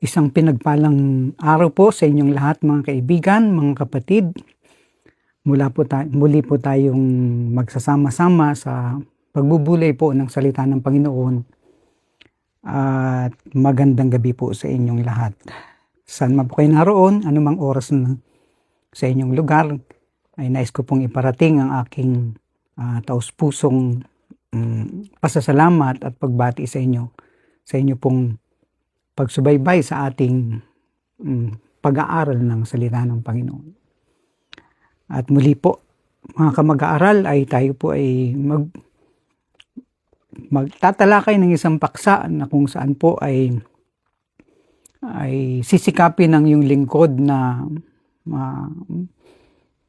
Isang pinagpalang araw po sa inyong lahat mga kaibigan, mga kapatid. Muli po tayong magsasama-sama sa pagbubulay po ng salita ng Panginoon. At magandang gabi po sa inyong lahat. Saan man po kayo naroon, anumang oras na sa inyong lugar, ay nais ko pong iparating ang aking taus-pusong pasasalamat at pagbati sa inyo pong pagsubaybay sa ating pag-aaral ng salita ng Panginoon. At muli po, mga kamag-aaral, ay tayo po ay magtatalakay ng isang paksa na kung saan po ay sisikapin ng iyong lingkod na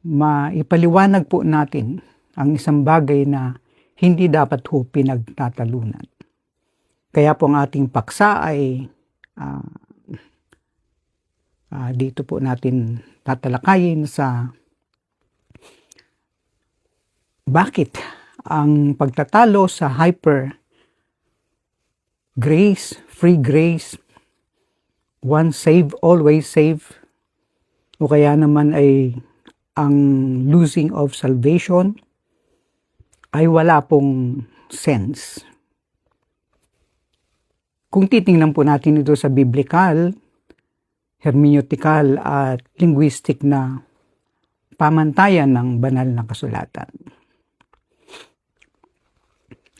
maipaliwanag po natin ang isang bagay na hindi dapat po pinagtatalunan. Kaya po ang ating paksa ay dito po natin tatalakayin sa bakit ang pagtatalo sa hyper grace, free grace, once saved, always saved, o kaya naman ay ang losing of salvation ay wala pong sense. Kung titingnan po natin ito sa biblical, hermeneutical at linguistic na pamantayan ng banal na kasulatan.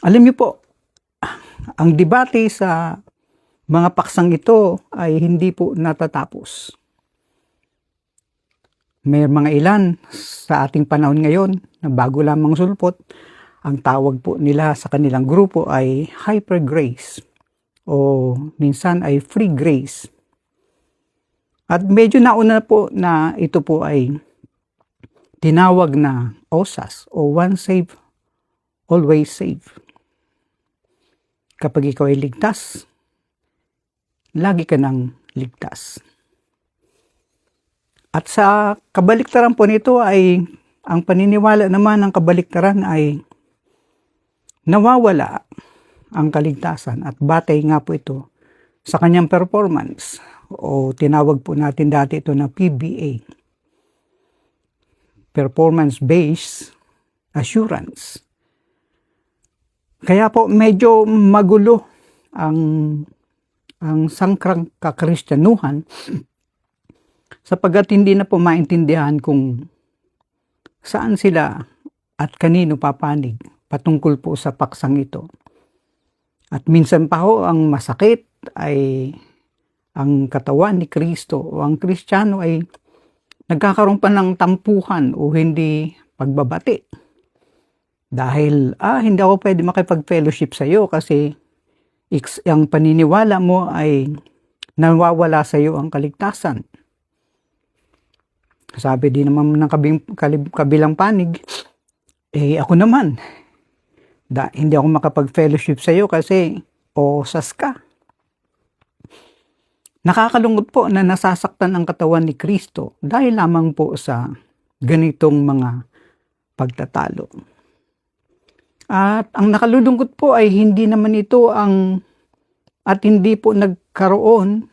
Alam niyo po, ang debate sa mga paksang ito ay hindi po natatapos. May mga ilan sa ating panahon ngayon na bago lamang sulpot, ang tawag po nila sa kanilang grupo ay hyper grace o minsan ay free grace. At medyo nauna po na ito po ay tinawag na OSAS o once saved, always saved. Kapag ikaw ay ligtas, lagi ka nang ligtas. At sa kabaliktaran po nito ay ang paniniwala naman ng kabaliktaran ay nawawala ang kaligtasan at batay nga po ito sa kanyang performance o tinawag po natin dati ito na PBA, Performance-Based Assurance. Kaya po medyo magulo ang sangkrang kakristyanuhan sapagkat hindi na po maintindihan kung saan sila at kanino papanig patungkol po sa paksang ito. At minsan pa ho ang masakit ay ang katawan ni Kristo o ang Kristiyano ay nagkakaroon pa ng tampuhan o hindi pagbabati. Dahil hindi ako pwede makipag-fellowship sa iyo kasi ang paniniwala mo ay nawawala sa iyo ang kaligtasan. Sabi din naman ng kabilang panig, ako naman, hindi ako makapag-fellowship sa iyo kasi osas ka. Nakakalungkot po na nasasaktan ang katawan ni Kristo dahil lamang po sa ganitong mga pagtatalo. At ang nakalulungkot po ay hindi naman ito at hindi po nagkaroon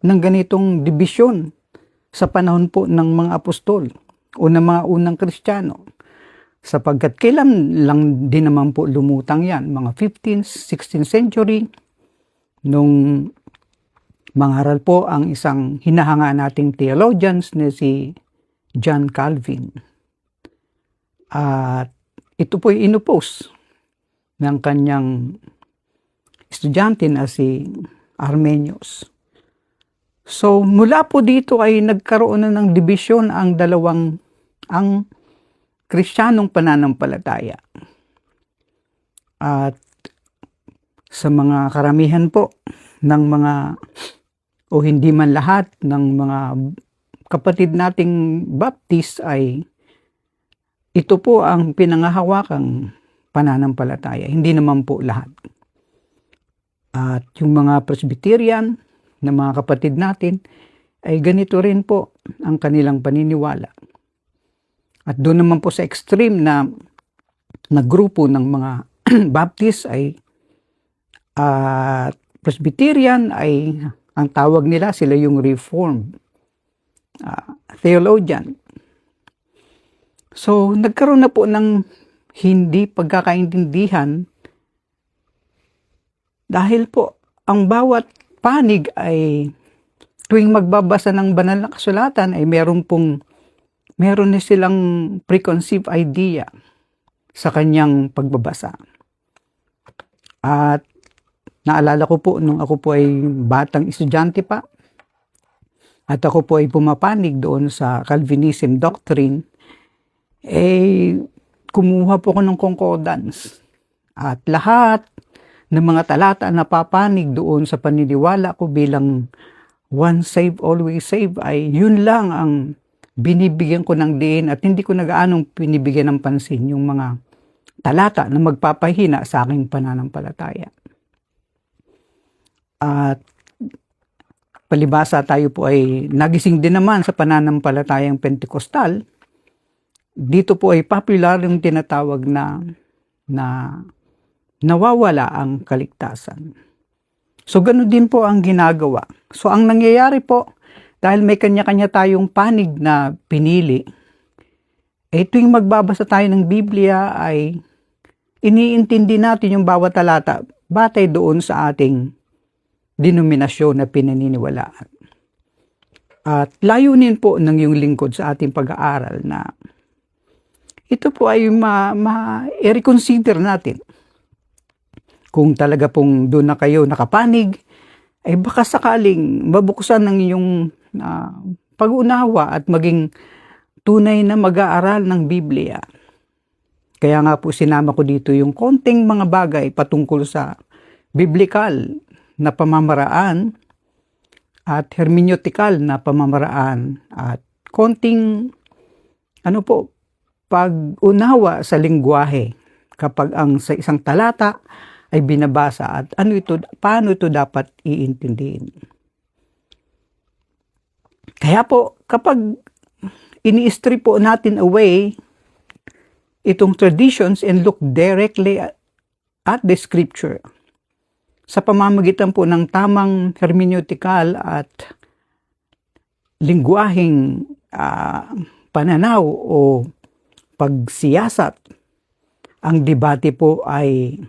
ng ganitong dibisyon sa panahon po ng mga apostol o ng mga unang Kristiyano. Sapagkat kailan lang din naman po lumutang yan, mga 15th, 16th century, nung mangaral po ang isang hinahanga nating theologians na si John Calvin. At ito po ay inupos ng kanyang estudyante na si Armenius. So mula po dito ay nagkaroon na ng dibisyon ang Kristiyanong pananampalataya. At sa mga karamihan po ng mga o hindi man lahat ng mga kapatid nating Baptist ay ito po ang pinangahawakang pananampalataya. Hindi naman po lahat. At yung mga Presbyterian na mga kapatid natin ay ganito rin po ang kanilang paniniwala. At doon naman po sa extreme na grupo ng mga Baptist ay Presbyterian ay Ang tawag nila, sila yung Reformed theologian. So, nagkaroon na po ng hindi pagkakaintindihan dahil po ang bawat panig ay tuwing magbabasa ng banal na kasulatan ay meron na silang preconceived idea sa kanyang pagbabasa. At naalala ko po nung ako po ay batang estudyante pa at ako po ay pumapanig doon sa Calvinism doctrine, kumuha po ako ng concordance. At lahat ng mga talata na papanig doon sa paniniwala ko bilang once saved, always saved, ay yun lang ang binibigyan ko ng diin at hindi ko nagaanong binibigyan ng pansin yung mga talata na magpapahina sa aking pananampalataya. At palibasa tayo po ay nagising din naman sa pananampalatayang Pentecostal. Dito po ay popular yung tinatawag na nawawala ang kaligtasan. So ganoon din po ang ginagawa. So ang nangyayari po, dahil may kanya-kanya tayong panig na pinili, tuwing magbabasa tayo ng Biblia ay iniintindi natin yung bawat talata batay doon sa ating denominasyon na pinaniniwalaan. At layunin po ng iyong lingkod sa ating pag-aaral na ito po ay i-reconsider natin. Kung talaga pong doon na kayo nakapanig, ay baka sakaling mabuksan ng iyong pag-unawa at maging tunay na mag-aaral ng Biblia. Kaya nga po sinama ko dito yung konting mga bagay patungkol sa biblical na pamamaraan at hermeneutical na pamamaraan at konting pag-unawa sa lingwahe kapag ang sa isang talata ay binabasa at paano ito dapat iintindihin. Kaya po kapag ini-strip po natin away itong traditions and look directly at the scripture sa pamamagitan po ng tamang hermeneutical at lingwaheng pananaw o pagsiyasat, ang debate po ay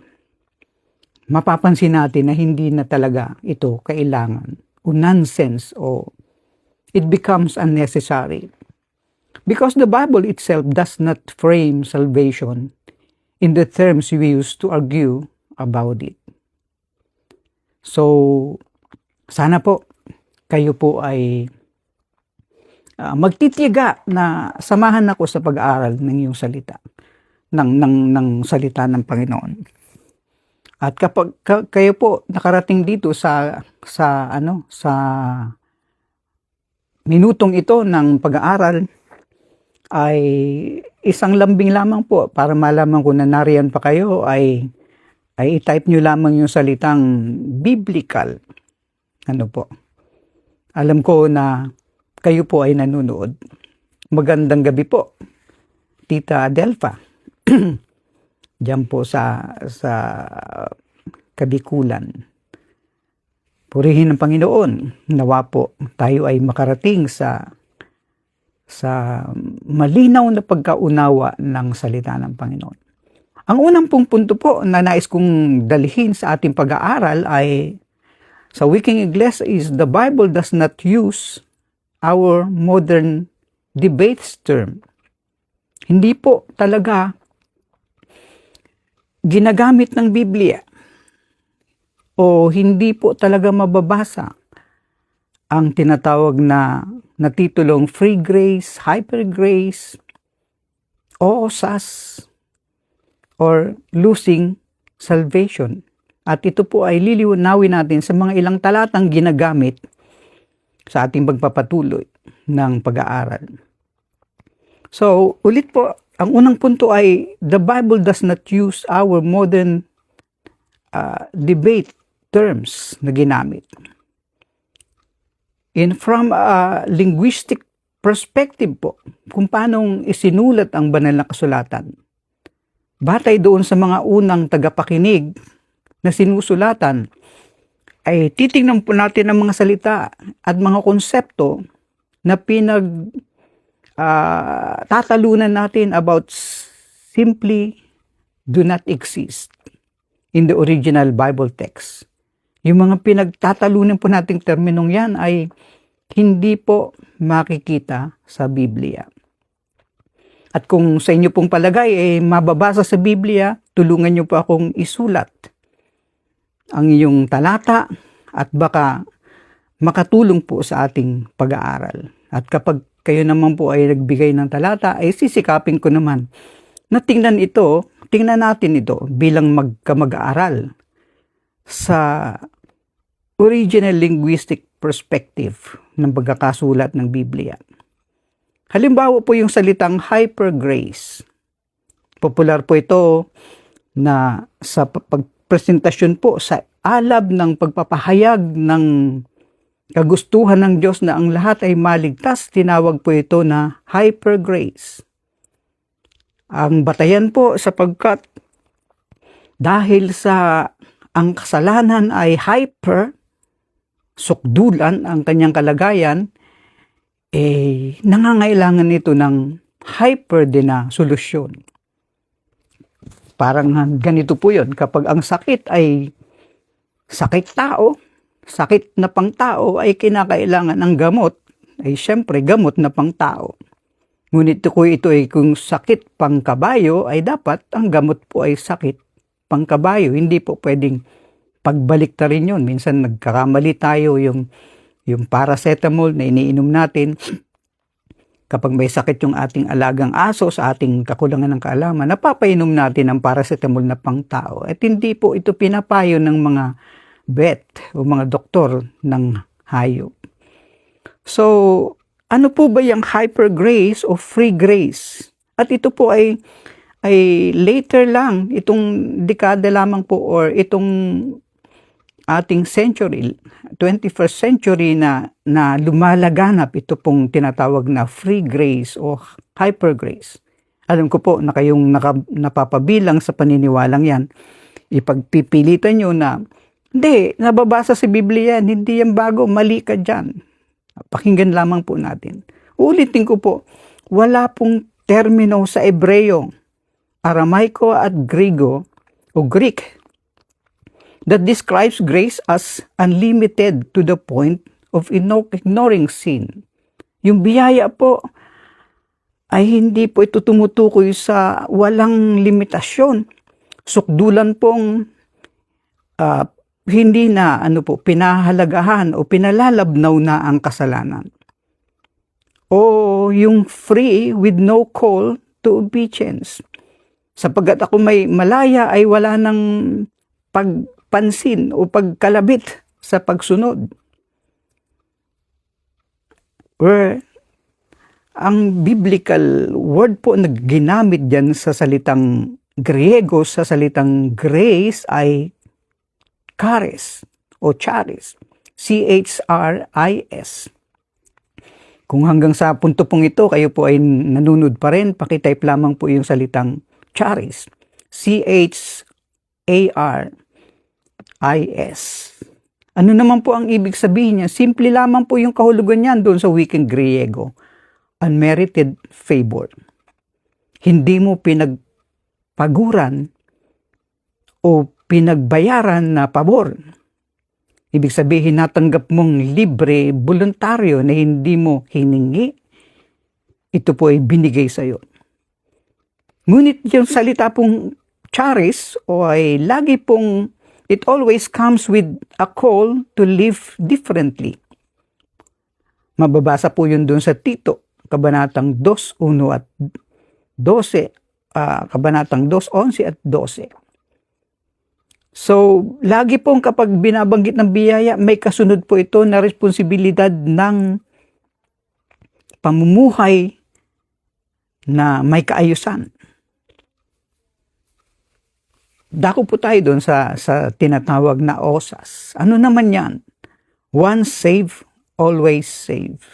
mapapansin natin na hindi na talaga ito kailangan o nonsense o it becomes unnecessary. Because the Bible itself does not frame salvation in the terms we use to argue about it. So, sana po kayo po ay magtitiyaga na samahan ako sa pag-aaral ng iyong salita, ng salita ng Panginoon. At kapag kayo po nakarating dito sa minutong ito ng pag-aaral, ay isang lambing lamang po para malaman ko na nariyan pa kayo ay i-type nyo lamang yung salitang biblical. Alam ko na kayo po ay nanonood. Magandang gabi po, Tita Adelfa. Diyan po sa Kabikulan. Purihin ng Panginoon. Nawa po tayo ay makarating sa malinaw na pagkaunawa ng salita ng Panginoon. Ang unang pong punto po na nais kong dalhin sa ating pag-aaral ay sa wikang Ingles is the Bible does not use our modern debates term. Hindi po talaga ginagamit ng Biblia o hindi po talaga mababasa ang tinatawag na titulong free grace, hyper grace, oosas, or losing salvation. At ito po ay liliwanawin natin sa mga ilang talatang ginagamit sa ating pagpapatuloy ng pag-aaral. So, ulit po, ang unang punto ay the Bible does not use our modern debate terms na ginamit. From a linguistic perspective po, kung paanong isinulat ang banal na kasulatan, batay doon sa mga unang tagapakinig na sinusulatan, ay titingnan po natin ang mga salita at mga konsepto na tatalunan natin about simply do not exist in the original Bible text. Yung mga pinagtatalunan po nating terminong yan ay hindi po makikita sa Biblia. At kung sa inyo pong palagay mababasa sa Biblia, tulungan niyo po akong isulat ang iyong talata at baka makatulong po sa ating pag-aaral. At kapag kayo naman po ay nagbigay ng talata, ay sisikapin ko naman na tingnan natin ito bilang mag-aaral sa original linguistic perspective ng pagkakasulat ng Biblia. Halimbawa po yung salitang hypergrace. Popular po ito na sa pagpresentasyon po sa alab ng pagpapahayag ng kagustuhan ng Diyos na ang lahat ay maligtas, tinawag po ito na hypergrace. Ang batayan po sapagkat dahil sa ang kasalanan ay sukdulan ang kanyang kalagayan, nangangailangan ito ng hyper din na solusyon. Parang ganito po yun, kapag ang sakit ay sakit na pang tao ay kinakailangan ng gamot, ay syempre gamot na pang tao. Ngunit ito ay kung sakit pang kabayo, ay dapat ang gamot po ay sakit pang kabayo. Hindi po pwedeng pagbalik na rin yun. Minsan nagkakamali tayo yung paracetamol na iniinom natin. Kapag may sakit yung ating alagang aso sa ating kakulangan ng kaalaman, napapainom natin ang paracetamol na pang tao. At hindi po ito pinapayo ng mga vet o mga doktor ng hayop. So, ano po ba yung hypergrace o free grace? At ito po ay later lang, itong dekada lamang po or itong ating century, 21st century na lumalaganap ito pong tinatawag na free grace o hyper grace. Alam ko po na kayong napapabilang sa paniniwalang yan. Ipagpipilitan nyo na, hindi, nababasa sa Biblia yan, hindi yan bago, mali ka dyan. Pakinggan lamang po natin. Ulitin ko po, wala pong termino sa Ebreo, Aramaiko at Griego o Greek that describes grace as unlimited to the point of ignoring sin. Yung biyaya po ay hindi po ito tumutukoy sa walang limitasyon. Sukdulan pong hindi na pinahalagahan o pinalalabnaw na ang kasalanan. O yung free with no call to obedience. Sapagkat ako may malaya ay wala nang pagpansin o pagkalabit sa pagsunod. Where ang biblical word po na ginamit dyan sa salitang Griego, sa salitang grace ay charis o charis. C-H-R-I-S. Kung hanggang sa punto pong ito, kayo po ay nanunod pa rin, pakitype lamang po yung salitang charis. C-H-A-R-I-S. Ano naman po ang ibig sabihin niya? Simple lamang po yung kahulugan niyan doon sa wikang Griego. Unmerited favor. Hindi mo pinagpaguran o pinagbayaran na pabor. Ibig sabihin, natanggap mong libre, voluntaryo na hindi mo hiningi. Ito po ay binigay sa iyo. Ngunit yung salita pong charis o ay lagi pong, it always comes with a call to live differently. Mababasa po yun doon sa Tito, Kabanatang 2:1 at 12, Kabanatang 2:11 at 12. So, lagi pong kapag binabanggit ng biyaya, may kasunod po ito na responsibilidad ng pamumuhay na may kaayusan. Dako po tayo doon sa tinatawag na OSAS. Ano naman yan? Once saved, always saved.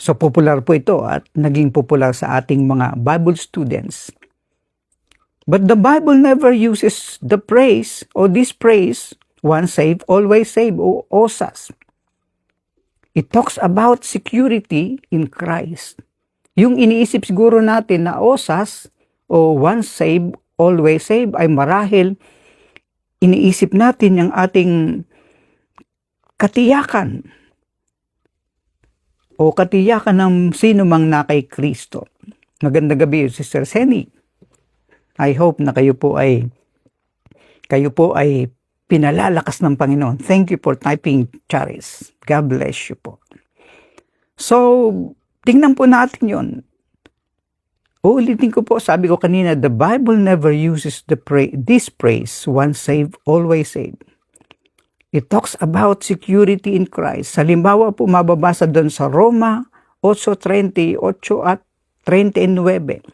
So, popular po ito at naging popular sa ating mga Bible students. But the Bible never uses the praise or this praise Once saved, always saved, o OSAS. It talks about security in Christ. Yung iniisip siguro natin na OSAS o once saved, always saved ay marahil iniisip natin yung ating katiyakan o katiyakan ng sino mang na kay Kristo. Magandang gabi, Sister Seni. I hope na kayo po ay pinalalakas ng Panginoon. Thank you for typing, Charis. God bless you po. So, tingnan po natin yon. Uulitin ko po, sabi ko kanina, the Bible never uses this phrase, once saved, always saved. It talks about security in Christ. Halimbawa po, mababasa doon sa Roma 8:38 at 39.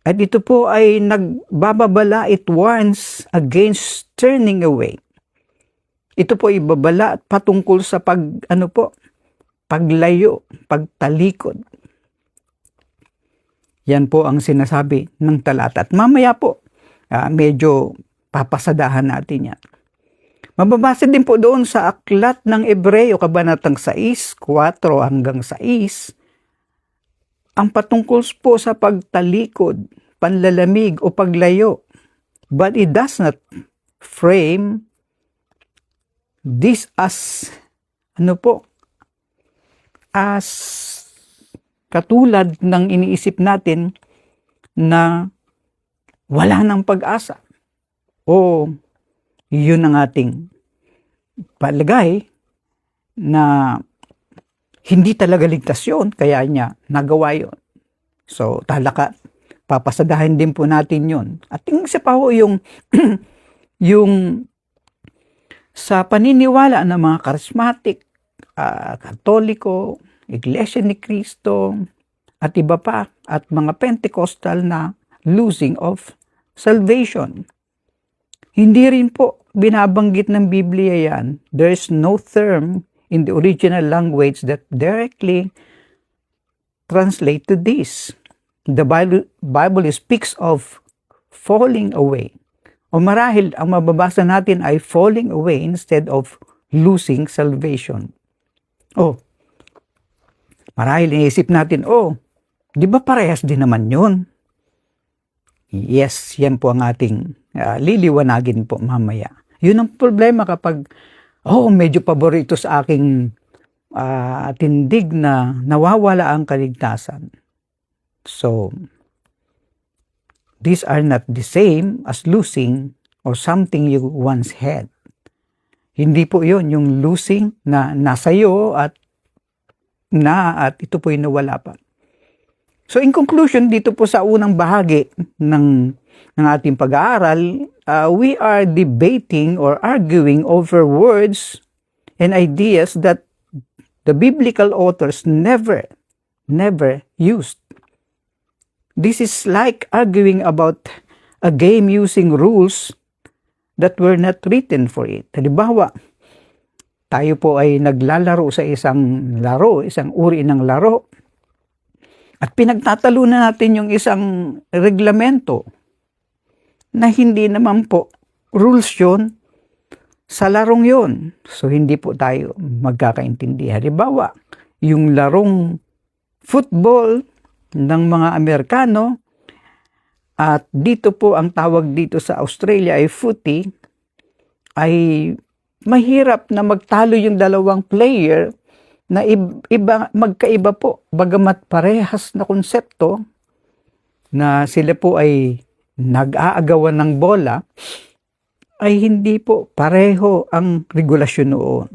At ito po ay nagbababala, it warns against turning away. Ito po ay babala at patungkol sa paglayo, pagtalikod. Yan po ang sinasabi ng talata. At mamaya po, medyo papasadahan natin yan. Mababasa din po doon sa aklat ng Ebreo, kabanatang 6, 4 hanggang 6, ang patungkol po sa pagtalikod, panlalamig o paglayo. But it does not frame this as katulad ng iniisip natin na wala nang pag-asa. O yun ang ating palagay na hindi talaga ligtas yun, kaya niya nagawa yun. So, papasadahin din po natin yun. At yung isa pa ho, yung sa paniniwala ng mga charismatic, Katoliko, Iglesia ni Cristo, at iba pa, at mga Pentecostal na losing of salvation. Hindi rin po binabanggit ng Biblia yan. There is no term in the original language that directly translate to this. The Bible speaks of falling away. O marahil, ang mababasa natin ay falling away instead of losing salvation. Marahil iniisip natin, di ba parehas din naman yun? Yes, yan po ang ating liliwanagin po mamaya. Yun ang problema kapag medyo paborito sa aking tindig na nawawala ang kaligtasan. So, these are not the same as losing or something you once had. Hindi po yun, yung losing na nasa iyo at ito po yung nawala pa. So, in conclusion, dito po sa unang bahagi ng ating pag-aaral, we are debating or arguing over words and ideas that the biblical authors never used. This is like arguing about a game using rules that were not written for it. Halimbawa, tayo po ay naglalaro sa isang uri ng laro, at pinagtatalunan natin yung isang reglamento na hindi naman po rules yun sa larong yun. So, hindi po tayo magkakaintindihan. Halimbawa, yung larong football ng mga Amerikano, at dito po ang tawag dito sa Australia ay footy, ay mahirap na magtalo yung dalawang player na magkaiba po, bagamat parehas na konsepto na sila po ay nag-aagawan ng bola, ay hindi po pareho ang regulasyon noon.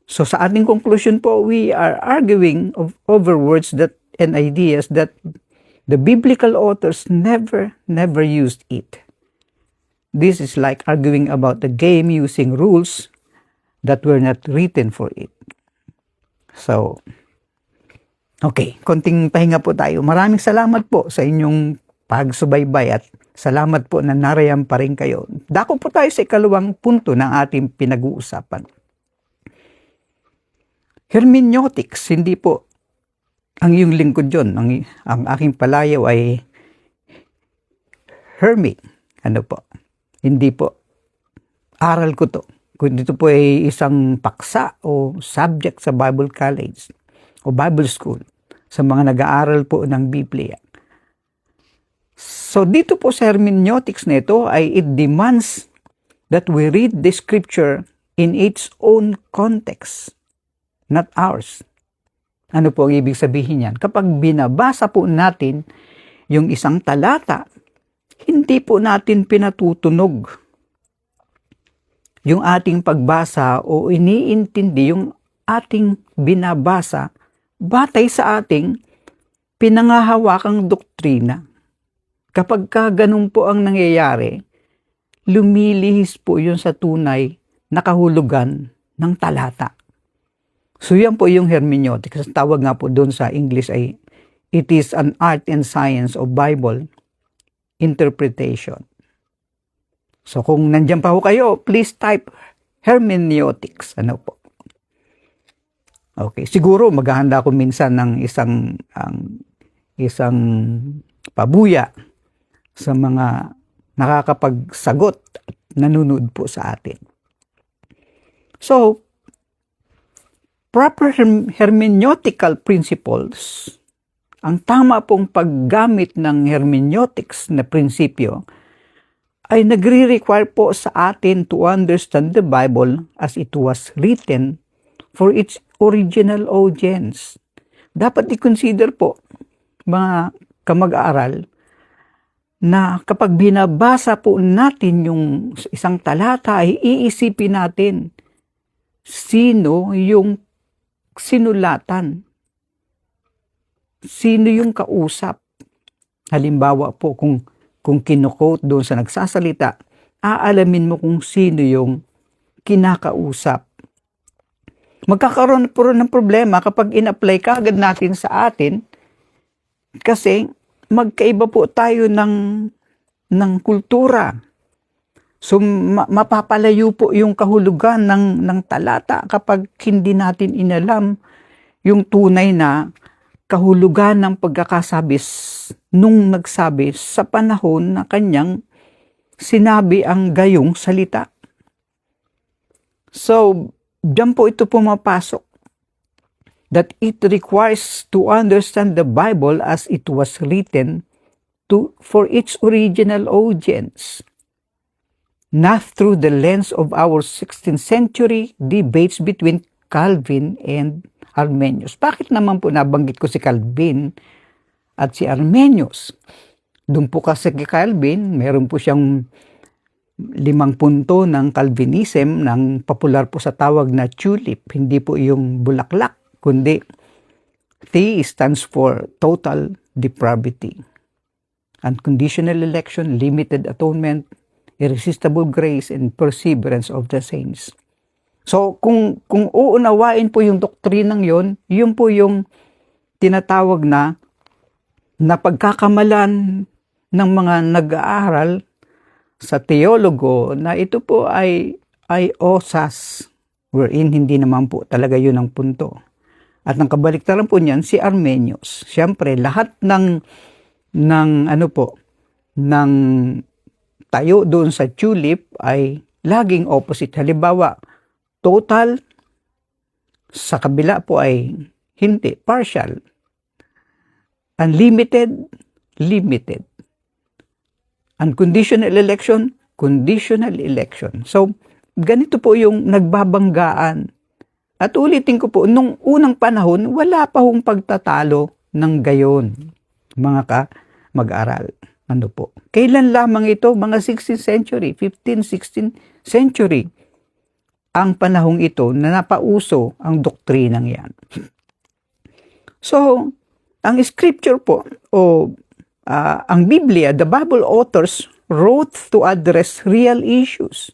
So sa ating conclusion po, we are arguing over words and ideas that the biblical authors never used it. This is like arguing about the game using rules that were not written for it. So, okay, konting pahinga po tayo. Maraming salamat po sa inyong pagsubaybay at salamat po na narayan pa rin kayo. Dako po tayo sa ikalawang punto ng ating pinag-uusapan. Hermeneutics, hindi po ang iyong lingkod yun. Ang aking palayaw ay Herme. Hindi po. aral ko to. Kung dito po ay isang paksa o subject sa Bible College o Bible School sa mga nag-aaral po ng Biblia. So dito po sa hermeneutics nito ay it demands that we read the scripture in its own context, not ours. Ano po ang ibig sabihin yan? Kapag binabasa po natin yung isang talata, hindi po natin pinatutunog yung ating pagbasa o iniintindi yung ating binabasa batay sa ating pinangahawakang doktrina. Kapag ganun po ang nangyayari, lumilihis po yun sa tunay na kahulugan ng talata. So yan po yung hermeneutics. Tawag nga po doon sa English ay it is an art and science of Bible interpretation. So kung nandiyan pa ho kayo, please type hermeneutics. Ano po? Okay, siguro maghahanda ako minsan ng isang pabuya sa mga nakakapagsagot at nanonood po sa atin. So, proper hermeneutical principles, ang tama pong paggamit ng hermeneutics na prinsipyo ay nagre-require po sa atin to understand the Bible as it was written for its original audience. Dapat i-consider po, mga kamag-aaral, na kapag binabasa po natin yung isang talata ay iisipin natin sino yung sinulatan, sino yung kausap. Halimbawa po kung kino-quote doon sa nagsasalita, aalamin mo kung sino yung kinakausap. Magkakaroon po ng problema kapag in-apply ka agad natin sa atin kasi magkaiba po tayo ng kultura. So mapapalayo po yung kahulugan ng talata kapag hindi natin inalam yung tunay na kahulugan ng pagkakasabi nung nagsabi sa panahon na kanyang sinabi ang gayong salita. So, diyan po ito pumapasok. That it requires to understand the Bible as it was written for its original audience, not through the lens of our 16th century debates between Calvin and Arminius. Bakit naman po nabanggit ko si Calvin at si Arminius? Doon po kasi kay Calvin, meron po siyang 5 punto ng Calvinism, ng popular po sa tawag na tulip. Hindi po yung bulaklak, kundi T stands for total depravity. Unconditional election, limited atonement, irresistible grace, and perseverance of the saints. So, kung uunawain po yung doktrinang yon, yun po yung tinatawag na pagkakamalan ng mga nag-aaral sa teologo na ito po ay osas, wherein hindi naman po talaga yun ang punto. At ang kabaliktaran po niyan, si Arminius. Siyempre, lahat ng tayo doon sa tulip ay laging opposite. Halimbawa, total, sa kabila po ay hindi, partial. Unlimited, limited. Unconditional election, conditional election. So, ganito po yung nagbabanggaan. At ulitin ko po, nung unang panahon, wala pa hong pagtatalo ng gayon, mga mag-aral. Ano po? Kailan lamang ito? Mga 16th century, 15th, 16th century. Ang panahong ito na napauso ang doktrinang yan. So, ang scripture po, ang Biblia, the Bible authors wrote to address real issues.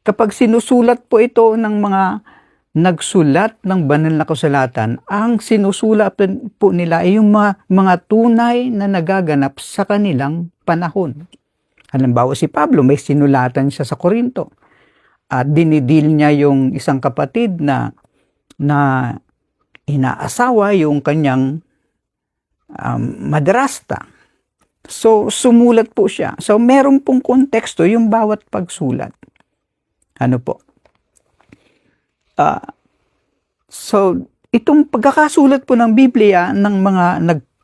Kapag sinusulat po ito ng mga nagsulat ng banal na kasulatan, ang sinusulat po nila ay yung mga tunay na nagaganap sa kanilang panahon. Halimbawa si Pablo, may sinulatan siya sa Korinto. At dinidil niya yung isang kapatid na inaasawa yung kanyang madrasta. So, sumulat po siya. So, meron pong konteksto yung bawat pagsulat. Ano po? So, itong pagkakasulat po ng Biblia, ng mga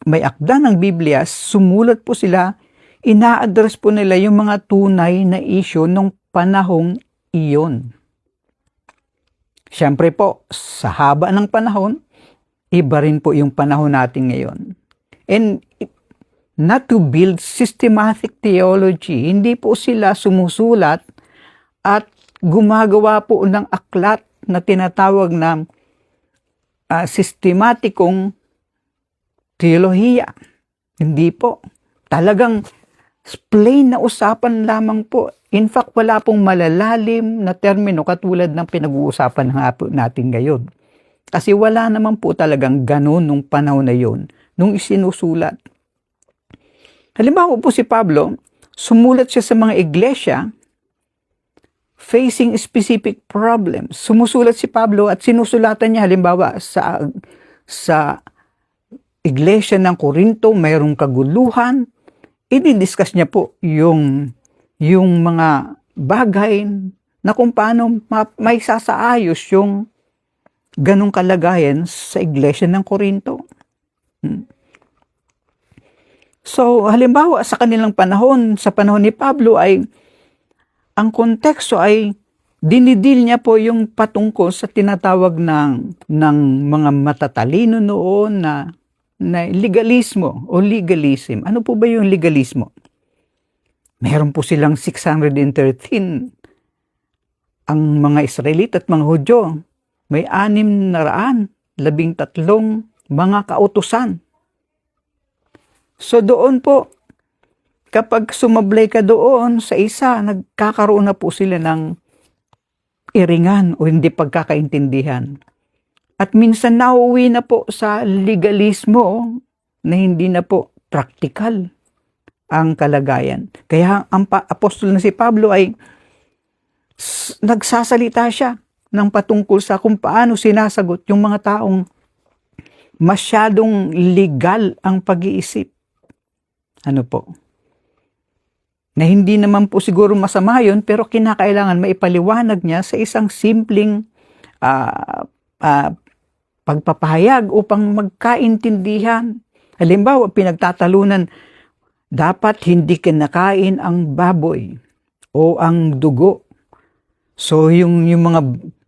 may akda ng Biblia, sumulat po sila, ina-address po nila yung mga tunay na issue nung panahong iyon. Siyempre po, sa haba ng panahon, iba rin po yung panahon natin ngayon. And not to build systematic theology, hindi po sila sumusulat at gumagawa po ng aklat na tinatawag na sistematikong teolohiya. Hindi po. Talagang plain na usapan lamang po. In fact, wala pong malalalim na termino katulad ng pinag-uusapan natin ngayon. Kasi wala naman po talagang ganun nung panahon na yun, nung isinusulat. Halimbawa po si Pablo, sumulat siya sa mga iglesia facing specific problems. Sumusulat si Pablo at sinusulatan niya halimbawa sa iglesia ng Corinto, mayroong kaguluhan. I-discuss niya po yung mga bagay na kung paano may sasaayos yung ganong kalagayan sa iglesia ng Corinto. So, halimbawa sa kanilang panahon, sa panahon ni Pablo ay ang konteksto ay dinidil niya po yung patungkol sa tinatawag ng mga matatalino noon na legalismo o legalism. Ano po ba yung legalismo? Meron po silang 613 ang mga Israelita at mga Hudyo. May 613 mga kautusan. So doon po, kapag sumablay ka doon sa isa, nagkakaroon na po sila ng iringan o hindi pagkakaintindihan. At minsan nauwi na po sa legalismo na hindi na po practical ang kalagayan. Kaya ang apostol na si Pablo ay nagsasalita siya ng patungkol sa kung paano sinasagot yung mga taong masyadong legal ang pag-iisip. Ano po? Na hindi naman po siguro masama yun, pero kinakailangan maipaliwanag niya sa isang simpleng pagpapahayag upang magkaintindihan. Halimbawa, pinagtatalunan, dapat hindi kinakain ang baboy o ang dugo. So, yung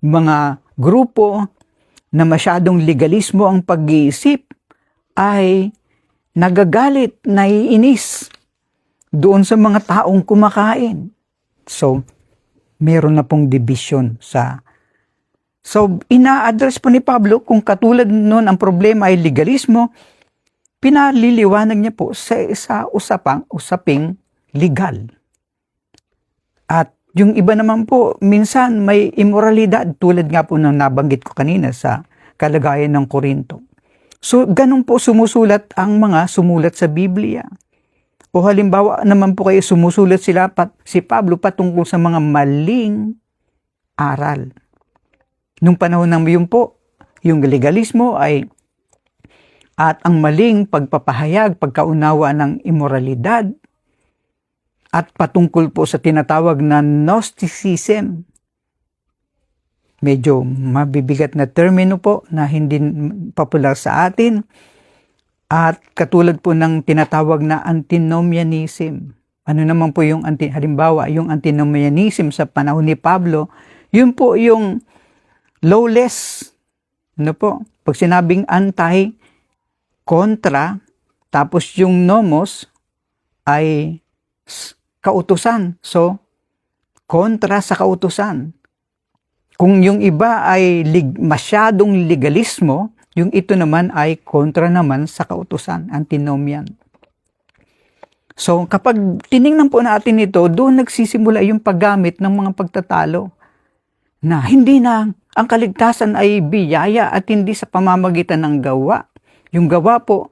mga grupo na masyadong legalismo ang pag-iisip ay nagagalit, naiinis doon sa mga taong kumakain. So, meron na pong division sa... So, ina-address po ni Pablo kung katulad noon ang problema ay legalismo, pinaliliwanag niya po sa usaping legal. At yung iba naman po, minsan may immoralidad tulad nga po ng nabanggit ko kanina sa kalagayan ng Corinto. So, ganun po sumusulat ang mga sumulat sa Biblia. O halimbawa naman po kayo sumusulat si Pablo patungkol sa mga maling aral. Nung panahon ng yun po, yung legalismo ay at ang maling pagpapahayag, pagkaunawa ng immoralidad at patungkol po sa tinatawag na Gnosticism. Medyo mabibigat na termino po na hindi popular sa atin. At katulad po ng tinatawag na antinomianism. Ano naman po yung halimbawa, yung antinomianism sa panahon ni Pablo, yun po yung lawless. Ano po? Pag sinabing anti, kontra, tapos yung nomos ay kautusan. So, kontra sa kautusan. Kung yung iba ay masyadong legalismo, yung ito naman ay kontra naman sa kautusan, antinomian. So, kapag tiningnan po natin ito, doon nagsisimula yung paggamit ng mga pagtatalo na hindi na ang kaligtasan ay biyaya at hindi sa pamamagitan ng gawa. Yung gawa po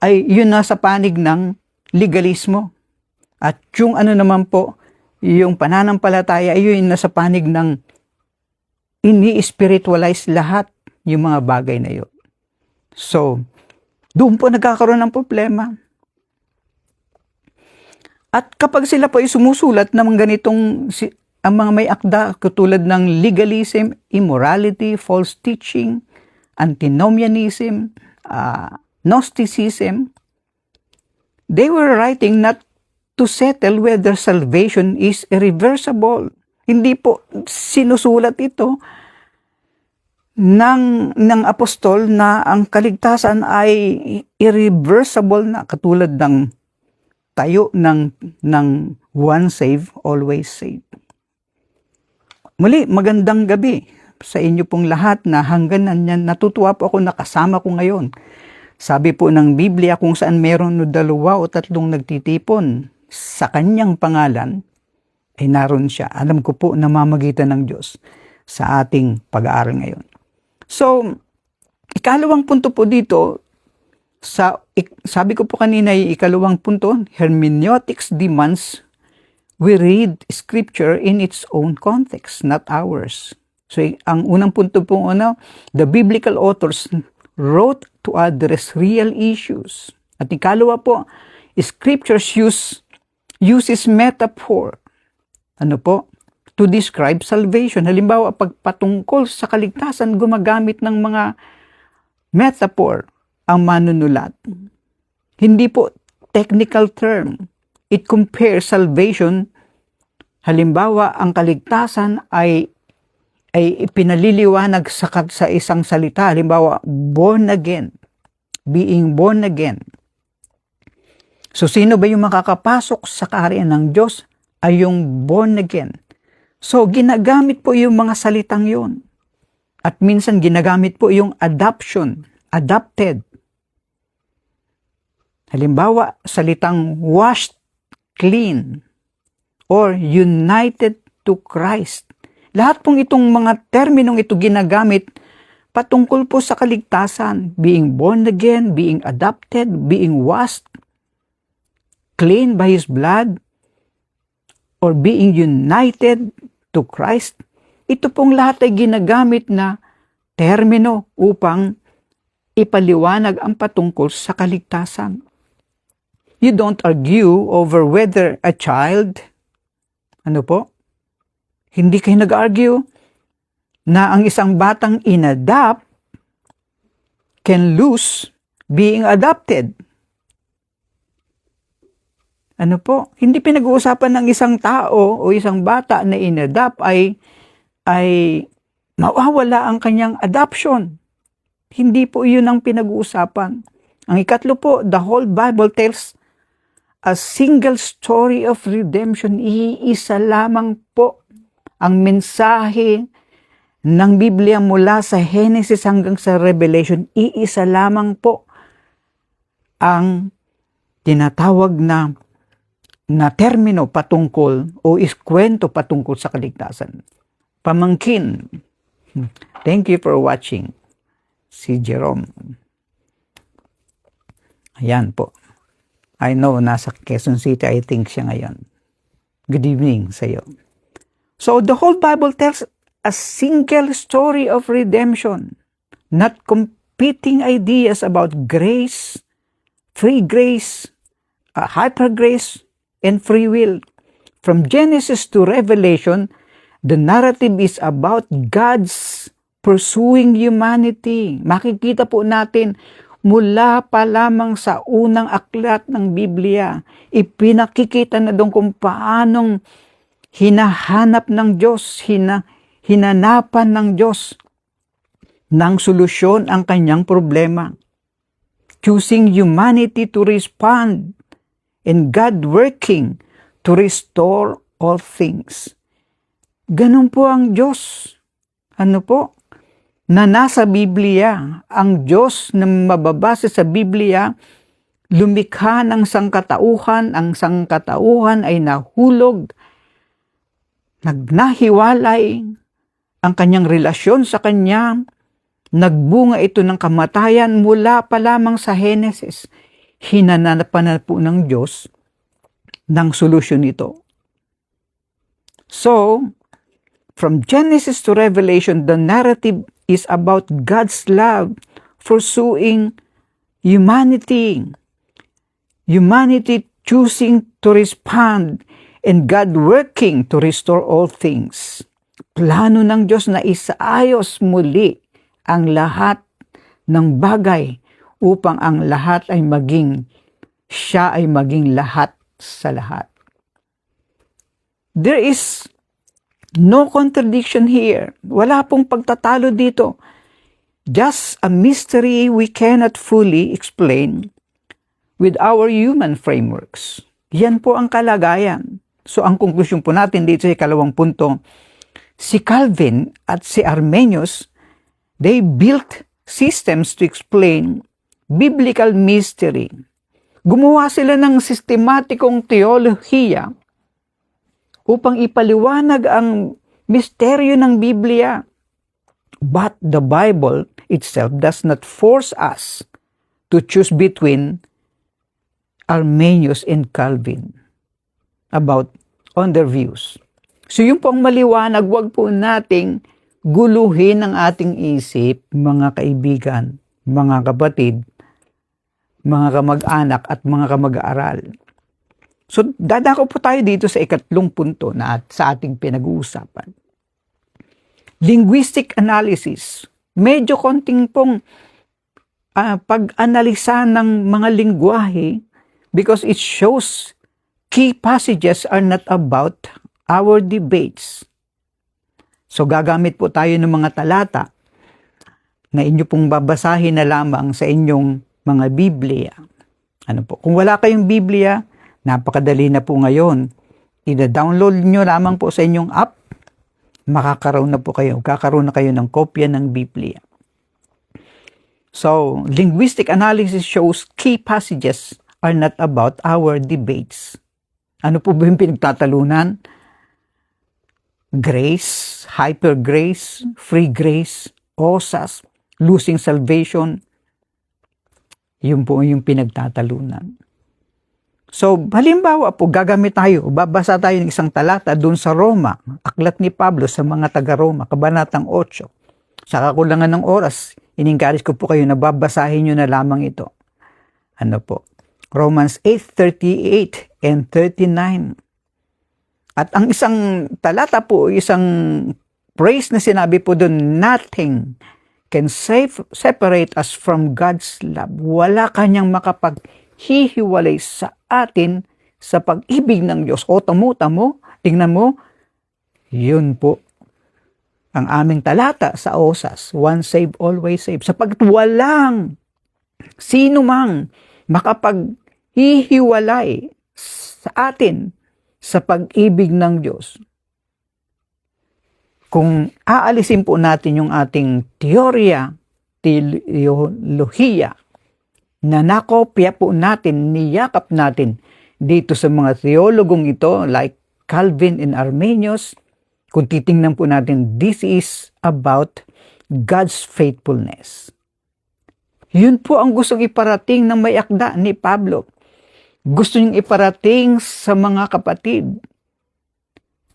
ay yun nasa panig ng legalismo. At yung ano naman po, yung pananampalataya ay yun nasa panig ng ini-spiritualize lahat yung mga bagay na yun. So, doon po nagkakaroon ng problema. At kapag sila po ay sumusulat ng ganitong ang mga may akda katulad ng legalism, immorality, false teaching, antinomianism, Gnosticism, they were writing not to settle whether salvation is irreversible. Hindi po sinusulat ito ng apostol na ang kaligtasan ay irreversible na, katulad ng tayo ng once saved, always saved. Muli, magandang gabi sa inyo pong lahat na hanggang nanyan natutuwa po ako nakasama ko ngayon. Sabi po ng Biblia, kung saan meron no 2 o 3 nagtitipon sa kanyang pangalan, ay naroon siya. Alam ko po namamagitan ng Diyos sa ating pag-aaral ngayon. So, ikalawang punto po dito, sabi ko po kanina yung ikalawang punto, hermeneutics demands we read scripture in its own context, not ours. So, ang unang punto po, the biblical authors wrote to address real issues. At ikalawa po, scriptures uses metaphor. To describe salvation. Halimbawa, pagpatungkol sa kaligtasan, gumagamit ng mga metaphor ang manunulat. Hindi po technical term. It compares salvation. Halimbawa, ang kaligtasan ay ipinaliliwanag sa isang salita. Halimbawa, born again. Being born again. So, sino ba yung makakapasok sa kaharian ng Diyos? Ay yung born again. So, ginagamit po yung mga salitang yun. At minsan ginagamit po yung adoption, adopted. Halimbawa, salitang washed clean or united to Christ. Lahat pong itong mga terminong ito ginagamit patungkol po sa kaligtasan, being born again, being adopted, being washed clean by His blood, or being united to Christ. Ito pong lahat ay ginagamit na termino upang ipaliwanag ang patungkol sa kaligtasan. You don't argue over whether a child, hindi kayo nag-argue na ang isang batang inadopt can lose being adopted. Hindi pinag-uusapan ng isang tao o isang bata na inadopt ay mawawala ang kanyang adoption. Hindi po yun ang pinag-uusapan. Ang ikatlo po, the whole Bible tells a single story of redemption. Iisa lamang po ang mensahe ng Biblia mula sa Genesis hanggang sa Revelation. Iisa lamang po ang tinatawag na termino patungkol o iskwento patungkol sa kaligtasan. Pamangkin. Thank you for watching. Si Jerome. Ayan po. I know, nasa Quezon City, I think siya ngayon. Good evening sa iyo. So, the whole Bible tells a single story of redemption, not competing ideas about grace, free grace, hyper grace, and free will. From Genesis to Revelation, the narrative is about God's pursuing humanity. Makikita po natin, mula pa lamang sa unang aklat ng Biblia, ipinakikita na doon kung paanong hinahanap ng Diyos, hinanapan ng Diyos ng solusyon ang kanyang problema. Choosing humanity to respond and God working to restore all things. Ganun po ang Diyos. Na nasa Biblia, ang Diyos na mababase sa Biblia, lumikha ng sangkatauhan, ang sangkatauhan ay nahulog, nagnahiwalay, ang kanyang relasyon sa Kanya, nagbunga ito ng kamatayan mula pa lamang sa Genesis. Hinanapan na po ng Diyos ng solusyon ito. So, from Genesis to Revelation, the narrative is about God's love pursuing humanity. Humanity choosing to respond and God working to restore all things. Plano ng Diyos na isaayos muli ang lahat ng bagay upang ang lahat ay siya ay maging lahat sa lahat. There is no contradiction here. Wala pong pagtatalo dito. Just a mystery we cannot fully explain with our human frameworks. Yan po ang kalagayan. So ang konklusyon po natin dito sa ikalawang punto, si Calvin at si Arminius, they built systems to explain biblical mystery. Gumawa sila ng sistematikong teolohiya upang ipaliwanag ang misteryo ng Biblia. But the Bible itself does not force us to choose between Arminius and Calvin on their views. So yun po ang maliwanag, wag po nating guluhin ang ating isip, mga kaibigan, mga kapatid, mga kamag-anak at mga kamag-aaral. So dadako po tayo dito sa ikatlong punto na sa ating pinag-uusapan. Linguistic analysis. Medyo konting pong pag-analisa ng mga lingwahe because it shows key passages are not about our debates. So gagamit po tayo ng mga talata na inyo pong babasahin na lamang sa inyong mga Biblia. Kung wala kayong Biblia, napakadali na po ngayon. Ida-download nyo lamang po sa inyong app, kakaroon na kayo ng kopya ng Biblia. So, linguistic analysis shows key passages are not about our debates. Ano po ba yung pinagtatalunan? Grace, hyper grace, free grace, osas, losing salvation. Yun po yung pinagtatalunan. So, halimbawa po, babasa tayo ng isang talata doon sa Roma, aklat ni Pablo sa mga taga-Roma, kabanatang 8. Sa kakulangan ng oras, in-encourage ko po kayo na babasahin nyo na lamang ito. Romans 8:38 and 39. At ang isang talata po, isang phrase na sinabi po doon, nothing can separate us from God's love. Wala kanyang makapaghihiwalay sa atin sa pag-ibig ng Diyos. O tamo, tingnan mo, yun po ang aming talata sa Osas. Once saved, always saved. Sapagkat walang sino mang makapaghihiwalay sa atin sa pag-ibig ng Diyos. Kung aalisin po natin yung ating teolohiya na nakopya po natin, niyakap natin dito sa mga teologong ito like Calvin and Arminius, kung titingnan po natin, this is about God's faithfulness. Yun po ang gustong iparating ng may akda ni Pablo. Gusto niyang iparating sa mga kapatid,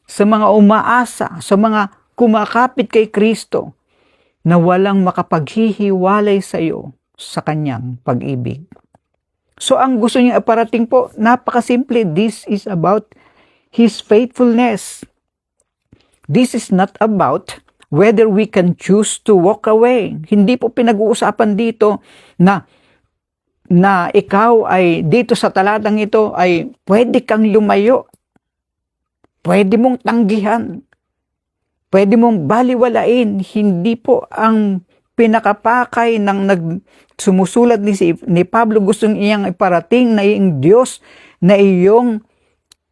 sa mga umaasa, sa mga kumakapit kay Kristo, na walang makapaghihiwalay sa iyo sa kanyang pag-ibig. So ang gusto niyang iparating po, napakasimple, this is about His faithfulness. This is not about whether we can choose to walk away. Hindi po pinag-uusapan dito na ikaw ay dito sa talatang ito ay pwede kang lumayo. Pwede mong tanggihan. Pwede mong baliwalain. Hindi po ang pinakapakay ng sumusulat ni Pablo. Gustong iyang iparating na iyong Diyos na iyong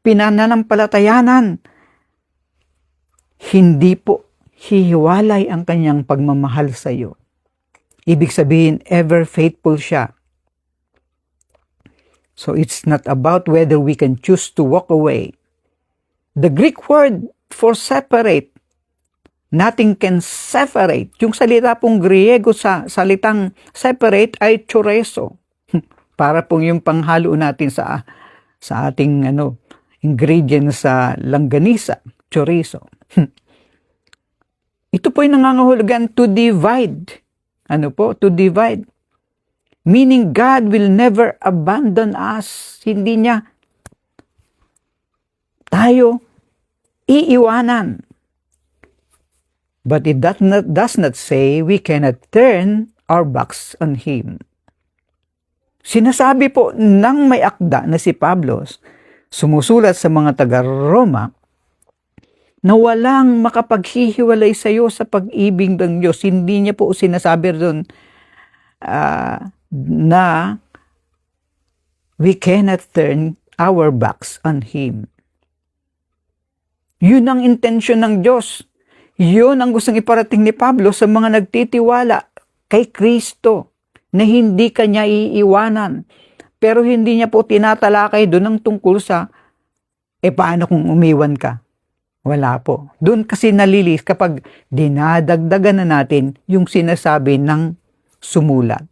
pinananampalatayanan. Hindi po hihiwalay ang kanyang pagmamahal sa iyo. Ibig sabihin, ever faithful siya. So it's not about whether we can choose to walk away. The Greek word for separate, nothing can separate. Yung salita pong Griego sa salitang separate ay choreso. Para pong yung panghalo natin sa ating ingredient sa langganisa, chorizo. Ito po yung nangangahulugan to divide. To divide. Meaning God will never abandon us. Hindi niya tayo iiwanan. But it does not say we cannot turn our backs on Him. Sinasabi po ng may akda na si Pablo, sumusulat sa mga taga-Roma, na walang makapaghihiwalay sa iyo sa pag-ibig ng Diyos. Hindi niya po sinasabi doon na we cannot turn our backs on Him. Yun ang intensyon ng Diyos. Yun ang gustong iparating ni Pablo sa mga nagtitiwala kay Kristo na hindi kanya iiwanan. Pero hindi niya po tinatalakay doon ang tungkol sa paano kung umiwan ka? Wala po. Doon kasi nalilis kapag dinadagdagan na natin yung sinasabi ng sumulat.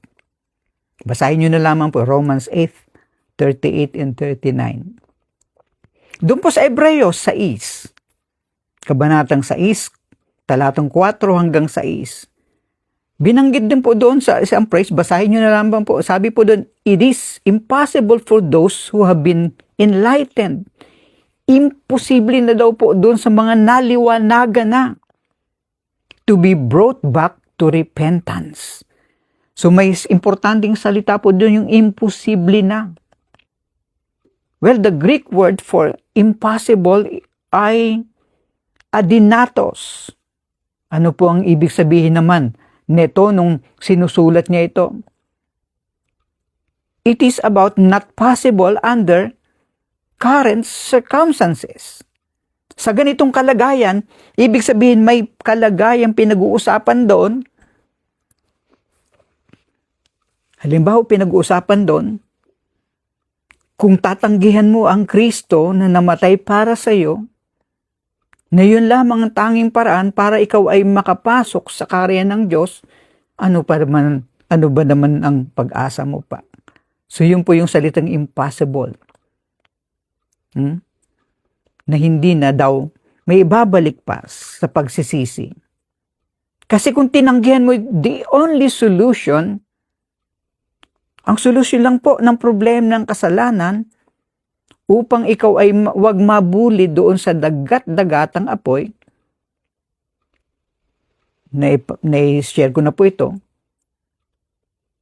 Basahin nyo na lamang po Romans 8:38 and 39. Doon po sa Hebreo 6, kabanatang 6, talatang 4 hanggang 6. Binanggit din po doon sa isang phrase, basahin nyo na lamang po. Sabi po doon, it is impossible for those who have been enlightened. Imposible na daw po doon sa mga naliwanagan na to be brought back to repentance. So may importanteng salita po doon yung imposible na. Well, the Greek word for impossible ay adinatos. Ano po ang ibig sabihin naman neto nung sinusulat niya ito? It is about not possible under current circumstances. Sa ganitong kalagayan, ibig sabihin may kalagayang pinag-uusapan doon. Halimbawa, pinag-uusapan doon, kung tatanggihan mo ang Kristo na namatay para sa iyo, na yun lamang ang tanging paraan para ikaw ay makapasok sa karya ng Diyos, ano ba naman ang pag-asa mo pa? So yun po yung salitang impossible. Na hindi na daw may ibabalik pa sa pagsisisi. Kasi kung tinanggihan mo, the only solution, ang solusyon lang po ng problema ng kasalanan upang ikaw ay wag mabuli doon sa dagat-dagatang apoy, na-share ko na po ito,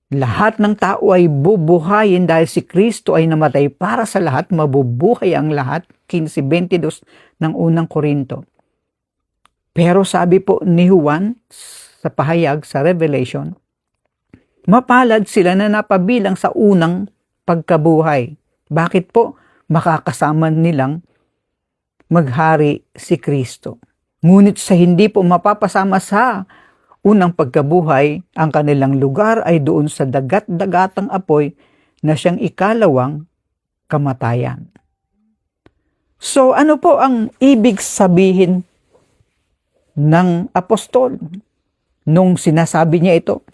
lahat ng tao ay bubuhayin dahil si Kristo ay namatay para sa lahat, mabubuhay ang lahat, 15:22 ng unang Korinto. Pero sabi po ni Juan sa pahayag sa Revelation, mapalad sila na napabilang sa unang pagkabuhay. Bakit po? Makakasama nilang maghari si Kristo. Ngunit sa hindi po mapapasama sa unang pagkabuhay, ang kanilang lugar ay doon sa dagat-dagatang apoy na siyang ikalawang kamatayan. So ano po ang ibig sabihin ng apostol nung sinasabi niya ito?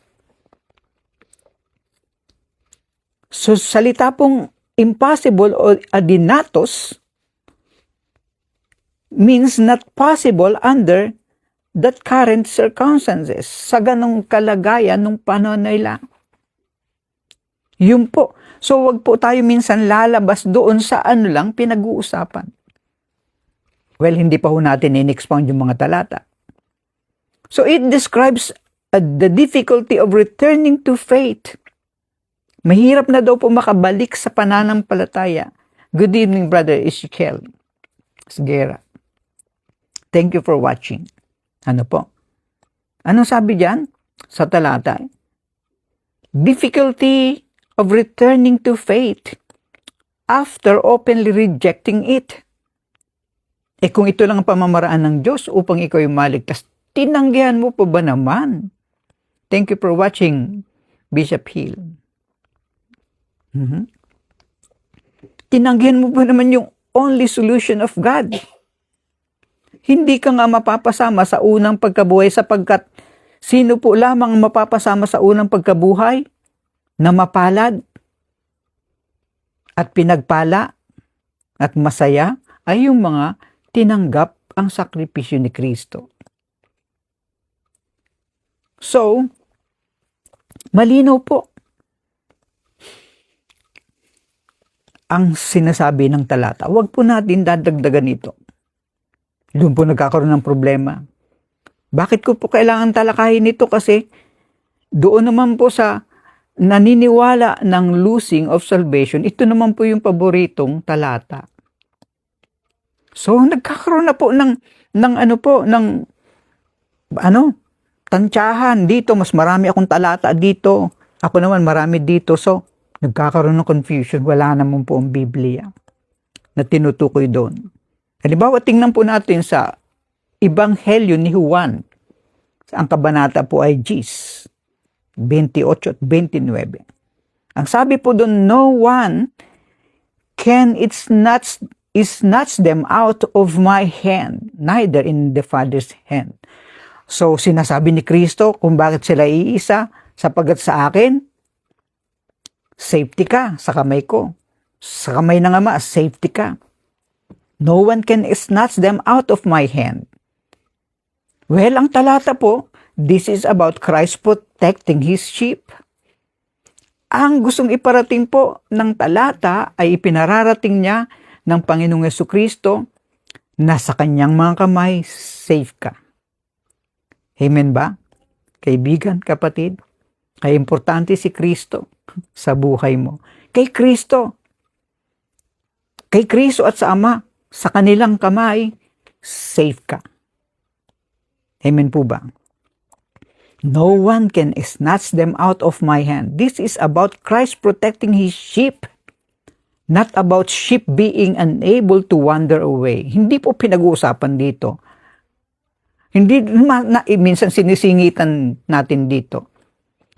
So salita pong impossible o adinatos means not possible under that current circumstances, sa ganong kalagayan nung panahon nila. Yun po. So wag po tayo minsan lalabas doon sa ano lang pinag-uusapan. Well, hindi pa ho natin in-expound yung mga talata. So it describes the difficulty of returning to faith. Mahirap na daw po makabalik sa pananampalataya. Good evening, Brother Ezekiel Sgera. Thank you for watching. Ano po? Anong sabi diyan sa talata? Difficulty of returning to faith after openly rejecting it. Kung ito lang ang pamamaraan ng Diyos upang ikaw ay maligtas, tinanggihan mo pa ba naman? Thank you for watching, Bishop Hill. Tinanggihan mo ba naman yung only solution of God? Hindi ka nga mapapasama sa unang pagkabuhay sapagkat sino po lamang mapapasama sa unang pagkabuhay na mapalad at pinagpala at masaya ay yung mga tinanggap ang sakripisyo ni Kristo. So, malinaw po. ang sinasabi ng talata. Huwag po natin dadagdagan ito. Doon po nagkakaroon ng problema. Bakit ko po kailangan talakayin ito? Kasi doon naman po sa naniniwala ng losing of salvation, ito naman po yung paboritong talata. So, nagkakaroon na po ng tantyahan dito. Mas marami akong talata dito. Ako naman marami dito. So, nagkakaroon ng confusion. Wala naman po ang Biblia na tinutukoy doon. Halimbawa, tingnan po natin sa Ebanghelyo ni Juan. Ang kabanata po ay 28 at 29. Ang sabi po doon, no one can snatch them out of my hand, neither in the Father's hand. So, sinasabi ni Kristo kung bakit sila iisa, sapagkat sa akin, safety ka sa kamay ko. Sa kamay ng Ama, safety ka. No one can snatch them out of my hand. Well, ang talata po, this is about Christ protecting His sheep. Ang gustong iparating po ng talata ay ipinararating niya ng Panginoong Jesucristo na sa kanyang mga kamay, safe ka. Amen ba? Kaibigan, kapatid, kaya importante si Kristo sa buhay mo. Kay Kristo at sa Ama, sa kanilang kamay, safe ka. Amen po ba? No one can snatch them out of my hand. This is about Christ protecting His sheep. Not about sheep being unable to wander away. Hindi po pinag-uusapan dito. Hindi, minsan sinisingitan natin dito.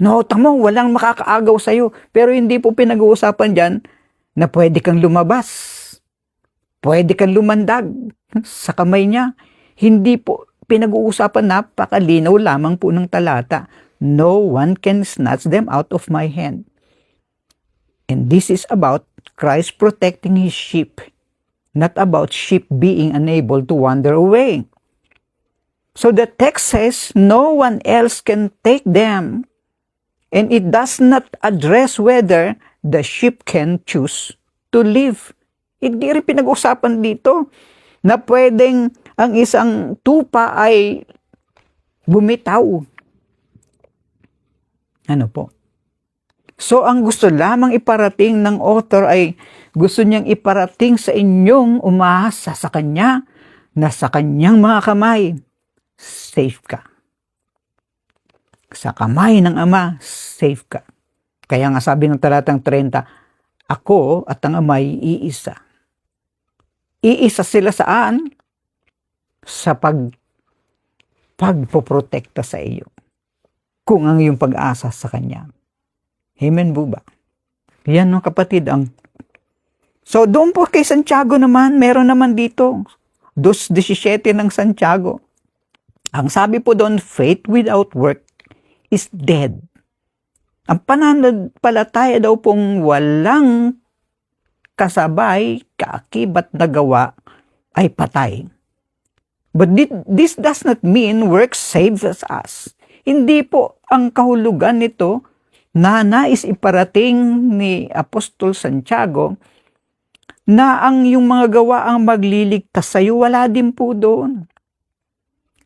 No, tamo, walang makakaagaw sa'yo. Pero hindi po pinag-uusapan dyan na pwede kang lumabas. Pwede kang lumandag sa kamay niya. Hindi po pinag-uusapan, napakalinaw lamang po ng talata. No one can snatch them out of my hand. And this is about Christ protecting His sheep, not about sheep being unable to wander away. So the text says, no one else can take them, and it does not address whether the sheep can choose to live. Hindi rin pinag-usapan dito na pwedeng ang isang tupa ay bumitaw. Ano po? So, ang gusto lamang iparating ng author ay gusto niyang iparating sa inyong umahasa sa Kanya na sa Kanyang mga kamay, safe ka. Sa kamay ng Ama, safe ka. Kaya nga sabi ng talatang 30, ako at ang Ama ay iisa. Iisa sila saan? Sa pagpoprotekta sa iyo. Kung ang iyong pag-asa sa Kanya. Amen po ba? Yan no kapatid ang. So doon po kay Santiago naman, meron naman dito 2:17 ng Santiago. Ang sabi po doon, faith without work is dead. Ang pananampalataya daw pong walang kasabay, kaakibat na gawa ay patay. But this does not mean work saves us. Hindi po ang kahulugan nito na nais iparating ni Apostol Santiago na ang yung mga gawa ang magliligtas sa iyo, wala din po doon.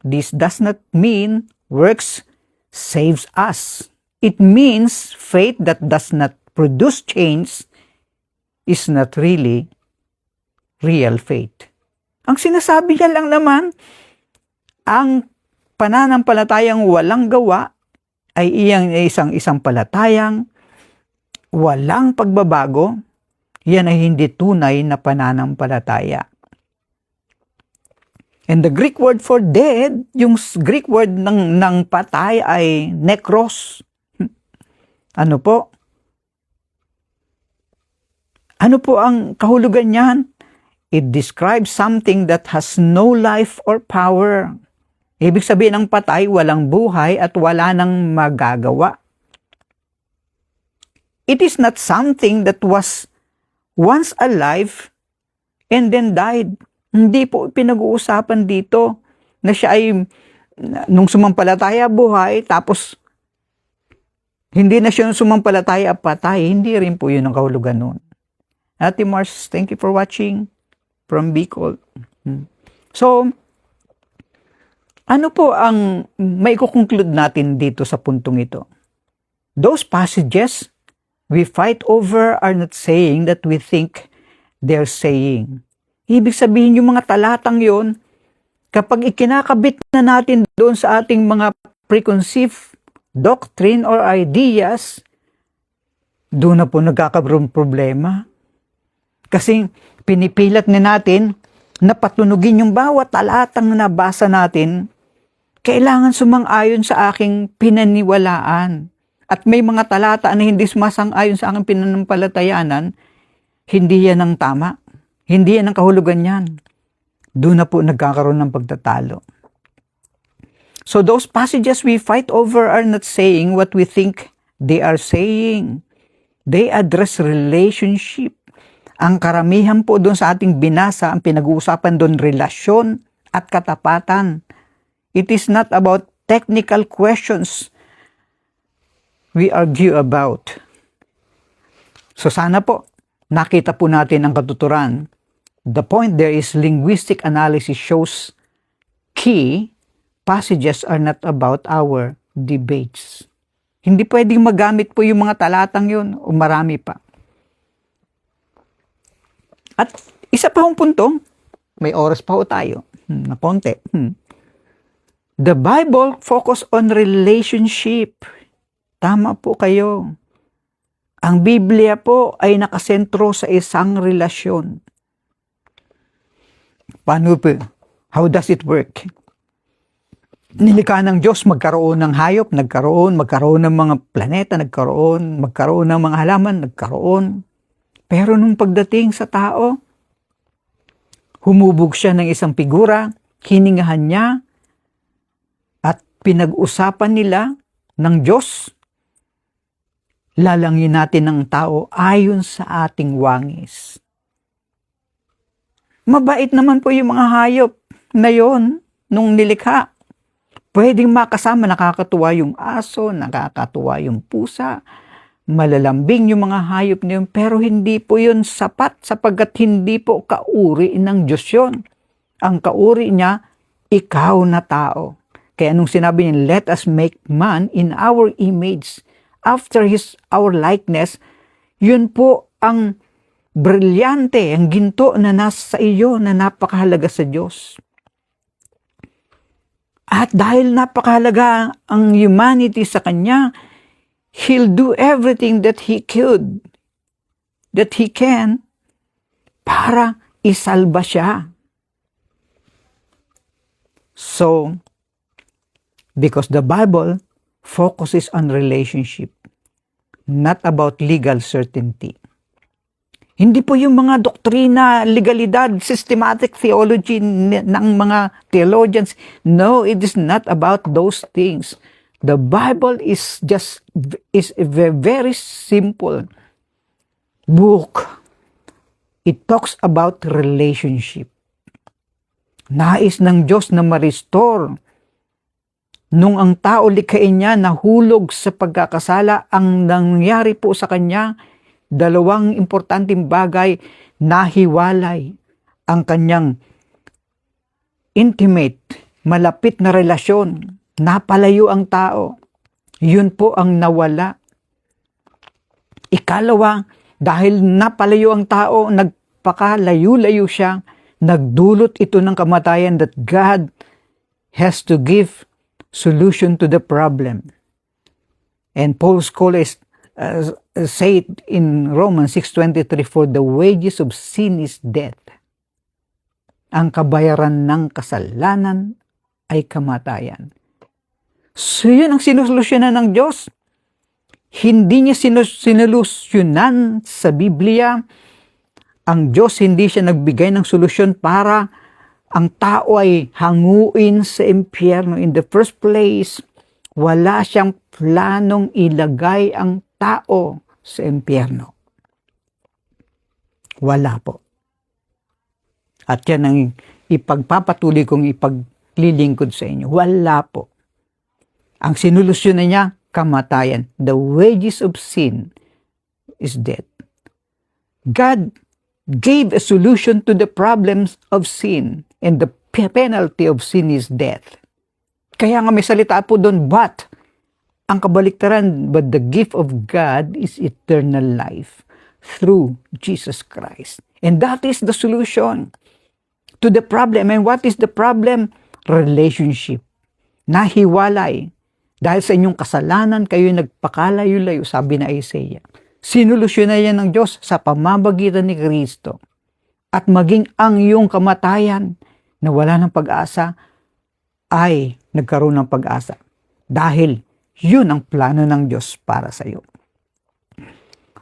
This does not mean works saves us. It means faith that does not produce change is not really real faith. Ang sinasabi niya lang naman, ang pananampalatayang walang gawa ay isang palatayang walang pagbabago, yan ay hindi tunay na pananampalataya. And the Greek word for dead, yung Greek word ng patay ay nekros. Ano po? Ano po ang kahulugan niyan? It describes something that has no life or power. Ibig sabihin ng patay, walang buhay at wala nang magagawa. It is not something that was once alive and then died. Hindi po pinag-uusapan dito na siya ay nung sumampalataya buhay tapos hindi na siya nung sumampalataya patay. Hindi rin po yun ang kahulugan nun. Ate Mars, thank you for watching from Bicol. So, ano po ang may conclude natin dito sa puntong ito? Those passages we fight over are not saying that we think they're saying. Ibig sabihin yung mga talatang yon, kapag ikinakabit na natin doon sa ating mga preconceived doctrine or ideas, doon na po nagkakaroon problema. Kasi pinipilat na natin na patunugin yung bawat talatang nabasa natin, kailangan sumang-ayon sa aking pinaniwalaan. At may mga talata na hindi sumasang-ayon sa aking pinanampalatayanan, hindi yan ang tama. Hindi yan ang kahulugan yan. Doon na po nagkakaroon ng pagtatalo. So those passages we fight over are not saying what we think they are saying. They address relationship. Ang karamihan po doon sa ating binasa, ang pinag-uusapan doon, relasyon at katapatan. It is not about technical questions we argue about. So sana po, nakita po natin ang katuturan. The point there is linguistic analysis shows key passages are not about our debates. Hindi pwedeng magamit po yung mga talatang yun o marami pa. At isa pa hong punto, may oras pa ho tayo, na konti. The Bible focus on relationship. Tama po kayo. Ang Biblia po ay nakasentro sa isang relasyon. Paano po? How does it work? Nilikha ng Diyos magkaroon ng hayop, magkaroon ng mga planeta, magkaroon ng mga halaman, nagkaroon. Pero nung pagdating sa tao, humubog siya ng isang figura, hiningahan niya, at pinag-usapan nila ng Diyos, lalangin natin ng tao ayon sa ating wangis. Mabait naman po yung mga hayop na yon nung nilikha. Pwedeng makasama, nakakatuwa yung aso, nakakatuwa yung pusa, malalambing yung mga hayop na yun, pero hindi po yun sapat sapagkat hindi po kauri ng Diyos yun. Ang kauri niya, ikaw na tao. Kaya nung sinabi niya, let us make man in our image, after our likeness, yun po ang brilyante, ang ginto na nasa iyo na napakahalaga sa Diyos. At dahil napakahalaga ang humanity sa Kanya, He'll do everything that He could, that He can, para isalba siya. So, because the Bible focuses on relationship, not about legal certainty. Hindi po yung mga doktrina, legalidad, systematic theology ng mga theologians. No, it is not about those things. The Bible is a very simple book. It talks about relationship. Nais ng Diyos na ma-restore. Nung ang tao likhain niya nahulog sa pagkakasala, ang nangyari po sa kanya, dalawang importanteng bagay, nahiwalay ang kanyang intimate, malapit na relasyon. Napalayo ang tao. Yun po ang nawala. Ikalawa, dahil napalayo ang tao, nagpakalayo-layo siya, nagdulot ito ng kamatayan that God has to give solution to the problem. And Paul Scholes say it in Romans 6:23, for the wages of sin is death. Ang kabayaran ng kasalanan ay kamatayan. So yun ang sinusolusyonan ng Diyos. Hindi niya sinusolusyonan sa Biblia. Ang Diyos hindi siya nagbigay ng solusyon para ang tao ay hanguin sa impyerno. In the first place, wala siyang planong ilagay ang tao sa impyerno. Wala po. At yan ang ipagpapatuloy kong ipaglilingkod sa inyo. Wala po. Ang sinulusyonan niya, kamatayan. The wages of sin is death. God gave a solution to the problems of sin, and the penalty of sin is death. Kaya nga may salita po doon, but ang kabaliktaran, but the gift of God is eternal life through Jesus Christ. And that is the solution to the problem. And what is the problem? Relationship. Nahiwalay. Dahil sa inyong kasalanan, kayo nagpakalayo-layo, sabi na Isaiah. Sinolusyonan yan ng Diyos sa pamamagitan ni Kristo. At maging ang iyong kamatayan na wala ng pag-asa ay nagkaroon ng pag-asa. Dahil yun ang plano ng Diyos para sa iyo.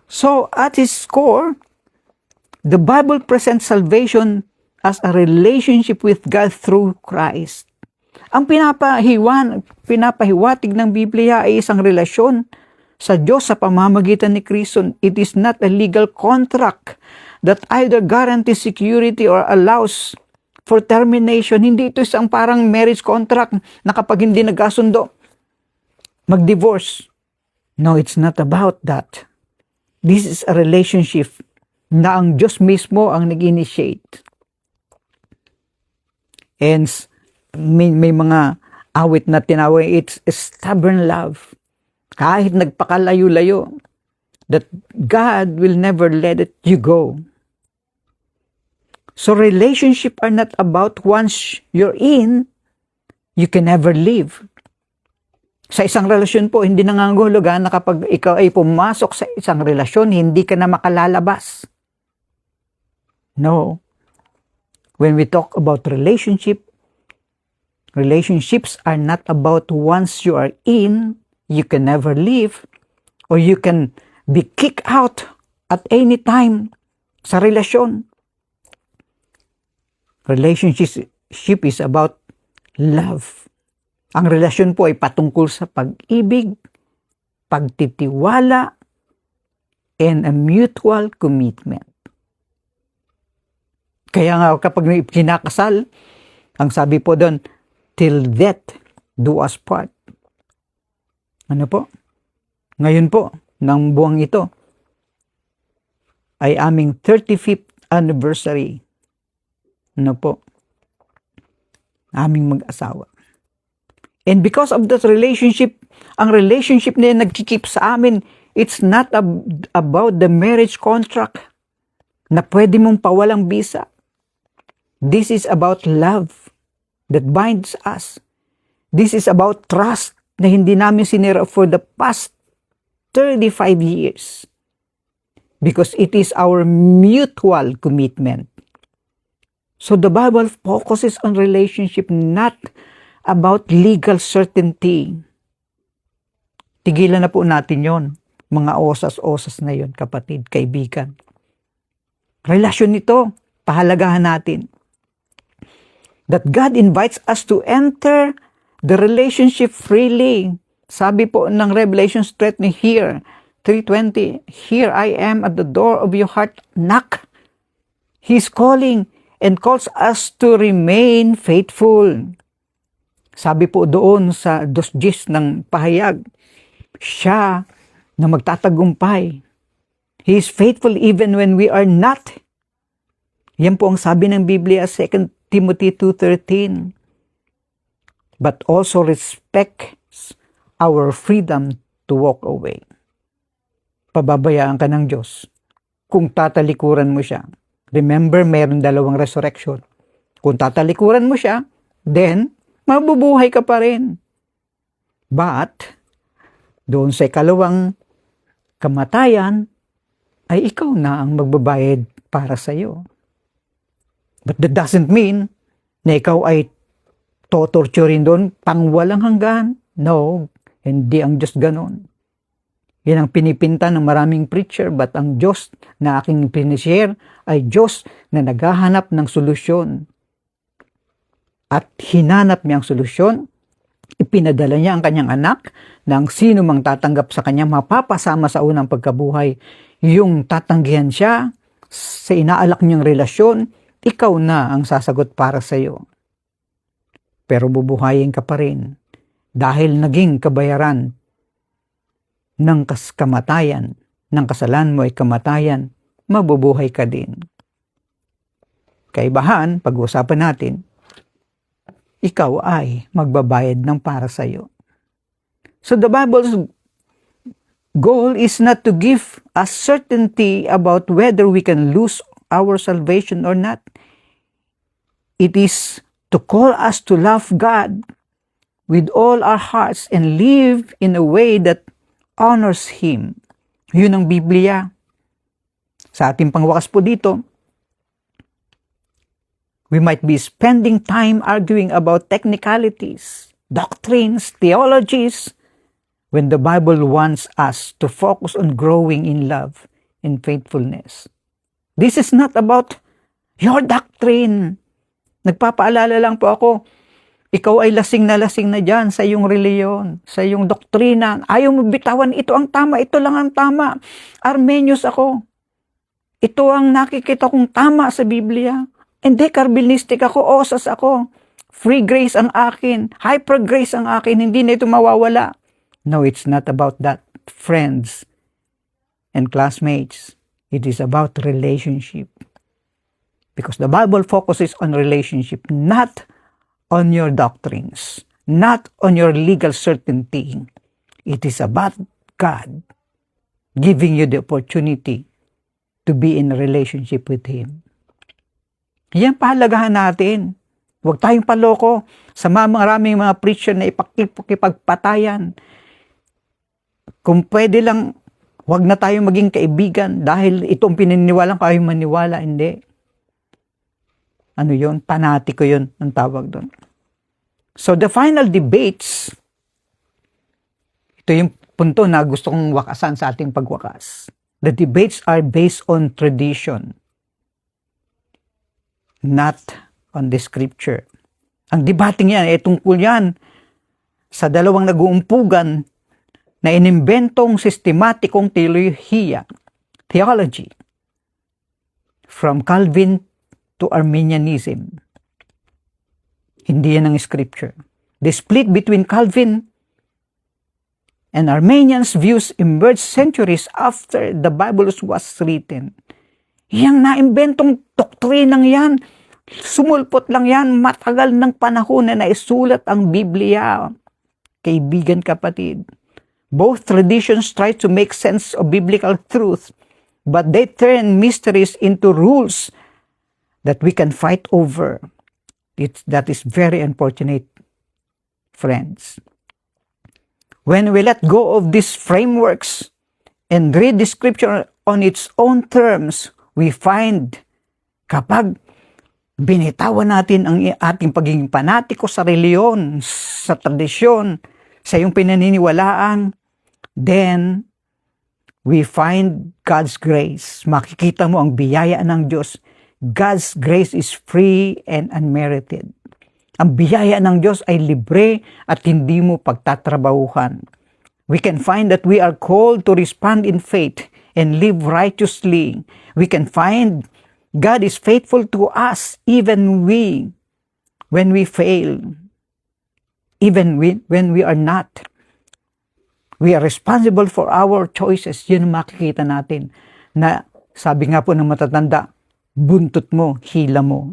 So, at its core, the Bible presents salvation as a relationship with God through Christ. Ang pinapahiwatig ng Biblia ay isang relasyon sa Diyos sa pamamagitan ni Kristo. It is not a legal contract that either guarantees security or allows for termination. Hindi ito isang parang marriage contract na kapag hindi nagkasundo, mag-divorce. No, it's not about that. This is a relationship na ang Diyos mismo ang nag-initiate. And may mga awit na tinawag, it's a stubborn love. Kahit nagpakalayo-layo, that God will never let it you go. So relationship are not about once you're in, you can never leave. Sa isang relasyon po, hindi nangangahulugan na kapag ikaw ay pumasok sa isang relasyon, hindi ka na makalalabas. No. When we talk about relationships are not about once you are in, you can never leave, or you can be kicked out at any time sa relasyon. Relationship is about love. Ang relasyon po ay patungkol sa pag-ibig, pagtitiwala, and a mutual commitment. Kaya nga kapag kinakasal, ang sabi po doon, till death do us part. Ano po? Ngayon po, ng buwang ito, ay aming 35th anniversary. Ano po? Aming mag-asawa. And because of that relationship, ang relationship na yan nagkikip sa amin, it's not about the marriage contract na pwede mong pawalang bisa. This is about love that binds us. This is about trust na hindi namin sinira for the past 35 years. Because it is our mutual commitment. So the Bible focuses on relationship, not about legal certainty. Tigilan na po natin yon, mga osas-osas na yon, kapatid, kaibigan. Relasyon nito, pahalagahan natin. That God invites us to enter the relationship freely. Sabi po ng Revelation 3:20, Here I am at the door of your heart, knock. He's calling and calls us to remain faithful. Sabi po doon sa 2:10 ng pahayag, siya na magtatagumpay. He is faithful even when we are not. Yan po ang sabi ng Biblia, 2 Timothy 2:13. But also respects our freedom to walk away. Pababayaan ka ng Diyos kung tatalikuran mo siya. Remember, mayroon 2 resurrection. Kung tatalikuran mo siya, then, mabubuhay ka pa rin. But, doon sa ikalawang kamatayan, ay ikaw na ang magbabayad para sa iyo. But that doesn't mean na ikaw ay totorturin doon pang walang hanggan. No, hindi ang Diyos ganon. Yan ang pinipinta ng maraming preacher, but ang Diyos na aking pinishare ay Diyos na naghahanap ng solusyon. At hinanap niya ang solusyon, ipinadala niya ang kanyang anak na ang sino mang tatanggap sa kanya mapapasama sa unang pagkabuhay. Yung tatanggihan siya sa inaalak niyang relasyon, ikaw na ang sasagot para sa iyo. Pero bubuhayin ka pa rin dahil naging kabayaran ng kamatayan, ng kasalan mo ay kamatayan, mabubuhay ka din. Kaibahan, pag-uusapan natin, ikaw ay magbabayad ng para sa'yo. So the Bible's goal is not to give us certainty about whether we can lose our salvation or not. It is to call us to love God with all our hearts and live in a way that honors Him. Yun ang Biblia. Sa ating pangwakas po dito, we might be spending time arguing about technicalities, doctrines, theologies, when the Bible wants us to focus on growing in love and faithfulness. This is not about your doctrine. Nagpapaalala lang po ako, ikaw ay lasing na dyan sa iyong reliyon, sa iyong doktrina. Ayaw mo bitawan, ito ang tama, ito lang ang tama. Armenius ako. Ito ang nakikita kong tama sa Biblia. Hindi, Calvinistic ako, Osas ako. Free grace ang akin, hyper grace ang akin, hindi na ito mawawala. No, it's not about that, friends and classmates. It is about relationship. Because the Bible focuses on relationship, not on your doctrines, not on your legal certainty. It is about God giving you the opportunity to be in a relationship with Him. Yan pahalagahan natin. Huwag tayong paloko sa maraming mga preacher na ipagpatayan. Kung pwede lang, huwag na tayong maging kaibigan dahil itong pininiwalang kayong maniwala. Hindi. Ano yun? Panatiko yun ang tawag doon. So the final debates, ito yung punto na gusto kong wakasan sa ating pagwakas. The debates are based on tradition, not on the scripture. Ang debating yan, tungkol yan sa dalawang nag-uumpugan na inimbentong sistematikong theology, from Calvin to Arminianism. Hindi yan ang scripture. The split between Calvin and Arminians' views emerged centuries after the Bible was written. Yang naimbentong doktrinang yan, sumulpot lang yan, matagal ng panahon na naisulat ang Biblia. Kaibigan, kapatid. Both traditions try to make sense of biblical truth, but they turn mysteries into rules that we can fight over. That is very unfortunate, friends. When we let go of these frameworks and read the scripture on its own terms, we find kapag binitawan natin ang ating pagiging panatiko sa reliyon, sa tradisyon, sa iyong pinaniniwalaan, then we find God's grace. Makikita mo ang biyaya ng Diyos. God's grace is free and unmerited. Ang biyaya ng Diyos ay libre at hindi mo pagtatrabahuhan. We can find that we are called to respond in faith and live righteously. We can find God is faithful to us even when we fail, even when we are not. We are responsible for our choices. Yun ang makikita natin na sabi nga po ng matatanda, buntot mo, hila mo.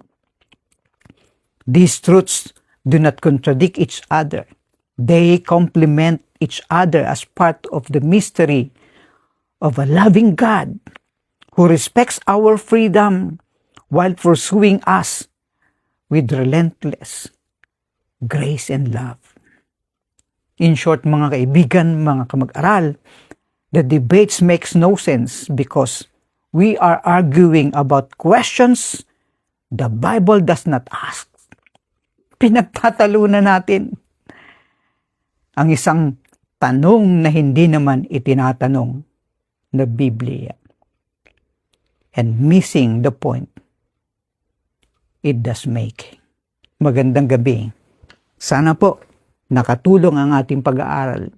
These truths do not contradict each other. They complement each other as part of the mystery of a loving God who respects our freedom while pursuing us with relentless grace and love. In short, mga kaibigan, mga kamag-aral, the debates makes no sense because we are arguing about questions the Bible does not ask. Pinagtatalunan natin ang isang tanong na hindi naman itinatanong na Biblia. And missing the point it does make. Magandang gabi. Sana po nakatulong ang ating pag-aaral